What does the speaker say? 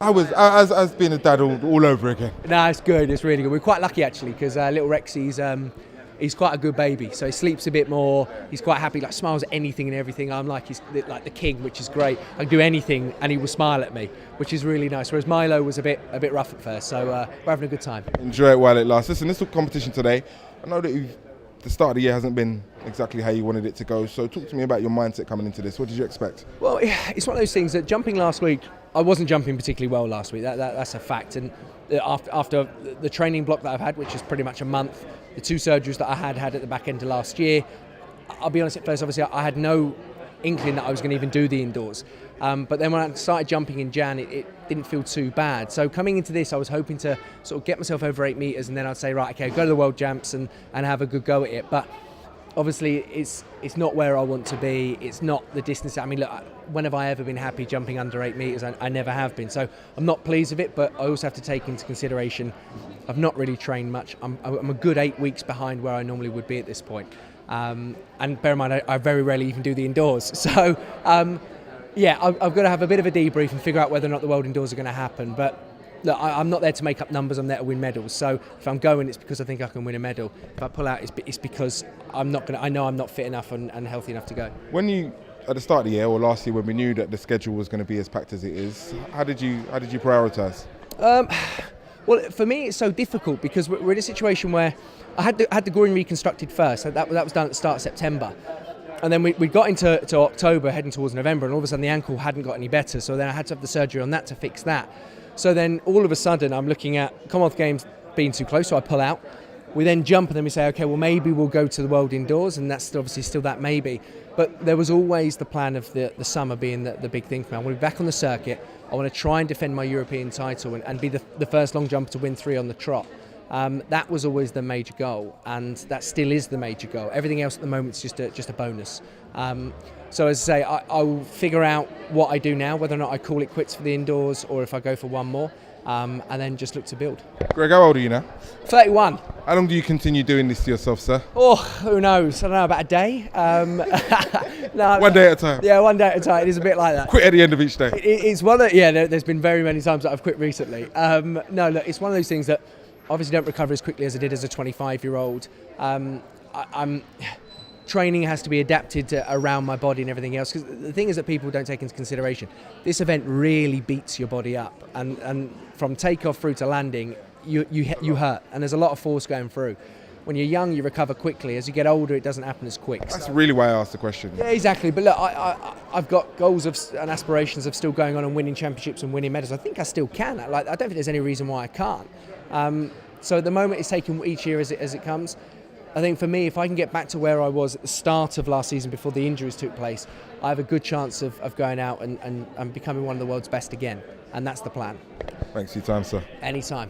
As being a dad all over again? No, it's good. It's really good. We're quite lucky actually because little Rexy's he's quite a good baby. So he sleeps a bit more. He's quite happy. Like smiles at anything and everything. I'm like he's like the king, which is great. I can do anything and he will smile at me, which is really nice. Whereas Milo was a bit rough at first. So we're having a good time. Enjoy it while it lasts. Listen, this competition today. I know that the start of the year hasn't been exactly how you wanted it to go. So talk to me about your mindset coming into this. What did you expect? Well, it's one of those things that jumping last week, I wasn't jumping particularly well last week. That's a fact. And after the training block that I've had, which is pretty much a month, the 2 surgeries that I had at the back end of last year, I'll be honest, at first, obviously, I had no inkling that I was going to even do the indoors. But then when I started jumping in Jan, it didn't feel too bad. So coming into this, I was hoping to sort of get myself over 8 metres and then I'd say, right, okay, go to the World Jumps and have a good go at it. But obviously, it's not where I want to be. It's not the distance. I mean, look, when have I ever been happy jumping under 8 metres? I never have been. So I'm not pleased with it, but I also have to take into consideration I've not really trained much. I'm a good 8 weeks behind where I normally would be at this point. And bear in mind, I very rarely even do the indoors. So, I've got to have a bit of a debrief and figure out whether or not the World Indoors are going to happen. But look, I'm not there to make up numbers. I'm there to win medals. So if I'm going, it's because I think I can win a medal. If I pull out, it's because I know I'm not fit enough and healthy enough to go. When you, at the start of the year or last year, when we knew that the schedule was going to be as packed as it is, how did you prioritise? Well, for me, it's so difficult because we're in a situation where I had the groin reconstructed first. So that was done at the start of September. And then we got into October, heading towards November, and all of a sudden the ankle hadn't got any better. So then I had to have the surgery on that to fix that. So then all of a sudden I'm looking at Commonwealth Games being too close, so I pull out. We then jump and then we say, okay, well maybe we'll go to the World Indoors, and that's obviously still that maybe. But there was always the plan of the summer being the big thing for me. I want to be back on the circuit. I want to try and defend my European title and be the first long jumper to win 3 on the trot. That was always the major goal, and that still is the major goal. Everything else at the moment is just a bonus. So as I say, I will figure out what I do now, whether or not I call it quits for the indoors or if I go for one more, and then just look to build. Greg, how old are you now? 31. How long do you continue doing this to yourself, sir? Oh, who knows? I don't know, about a day. No, one day at a time? Yeah, one day at a time. It is a bit like that. Quit at the end of each day? It's one of, there's been very many times that I've quit recently. No, look, it's one of those things that obviously don't recover as quickly as I did as a 25-year-old. Training has to be adapted around my body and everything else, because the thing is that people don't take into consideration, this event really beats your body up, and from takeoff through to landing you hurt, and there's a lot of force going through. When you're young, you recover quickly. As you get older, it doesn't happen as quick. That's really why I asked the question. Yeah, exactly. But look, I've got goals and aspirations of still going on and winning championships and winning medals. I think I still can. I don't think there's any reason why I can't. So at the moment, it's taking each year as it comes. I think for me, if I can get back to where I was at the start of last season before the injuries took place, I have a good chance of going out and becoming one of the world's best again. And that's the plan. Thanks for your time, sir. Anytime.